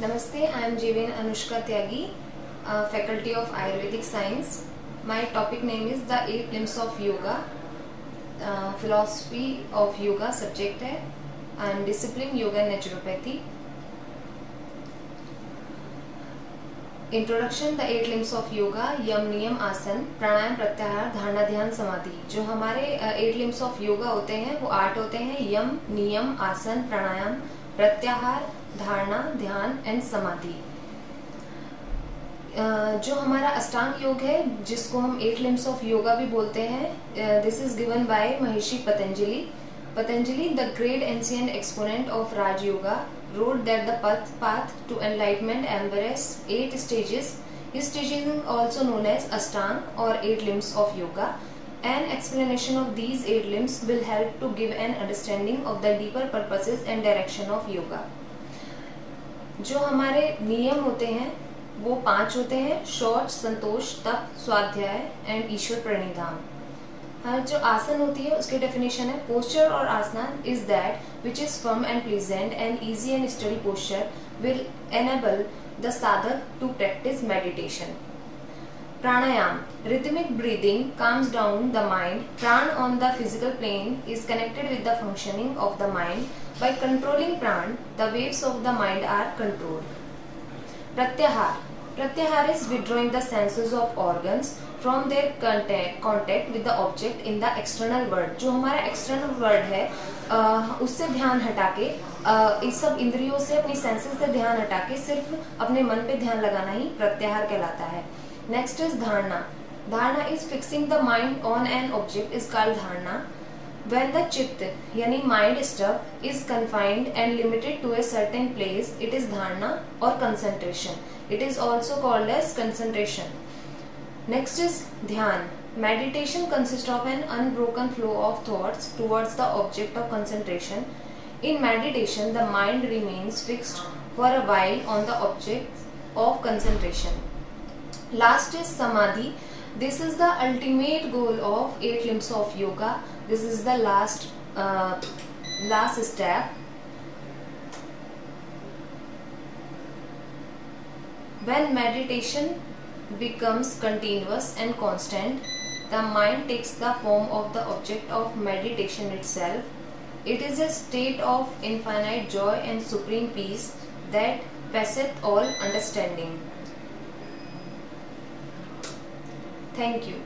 Namaste, I am Jivin Anushka Tyagi, Faculty of Ayurvedic Science. My topic name is The 8 Limbs of Yoga. Philosophy of Yoga subject है and discipline Yoga and Naturopathy. Introduction the 8 limbs of yoga yama niyama asana प्राणायाम प्रत्याहार धारणा ध्यान समाधि। जो हमारे 8 limbs of yoga होते हैं वो 8 होते हैं, यम नियम आसन प्राणायाम प्रत्याहार धारणा ध्यान एंड समाधि। जो हमारा अष्टांग योग है जिसको हम 8 लिम्स ऑफ योगा भी बोलते हैं, this is given by Maharshi Patanjali. Patanjali, the great ancient exponent of Raj Yoga, wrote that the path to enlightenment embraces 8 stages. His teaching is also known as Ashtanga or 8 limbs of yoga. An explanation of these 8 limbs will help to give an understanding of the deeper purposes and direction of yoga. जो हमारे नियम होते हैं वो 5 होते हैं, शौच, संतोष, तप, स्वाध्याय एंड ईश्वर प्रणिधान। हाँ, जो आसन होती है उसकी डेफिनेशन है पोस्चर और asana is that which is firm and pleasant and easy and study posture will enable the sadhak to practise meditation. Pranayama rhythmic breathing calms down the mind. Pran on the physical plane is connected with the functioning of the mind. By controlling pran, the waves of the mind are controlled. Pratyahar is withdrawing the senses of organs from their contact with the object in the external world. जो हमारा external world है उससे ध्यान हटा के इस सब इंद्रियों से अपनी सेंसेस से ध्यान हटा के सिर्फ अपने मन पे ध्यान लगाना ही प्रत्याहार कहलाता है। नेक्स्ट इज धारणा। धारणा is fixing the mind on an object is called धारणा। When the चित्त यानी mind stuff is confined and limited to a certain place, it is dharana or concentration. It is also called as concentration. Next is dhyan. Meditation consists of an unbroken flow of thoughts towards the object of concentration. In meditation, the mind remains fixed for a while on the object of concentration. Last is samadhi. This is the ultimate goal of 8 limbs of yoga. This is the last step. When meditation becomes continuous and constant, the mind takes the form of the object of meditation itself. It is a state of infinite joy and supreme peace that passeth all understanding. Thank you.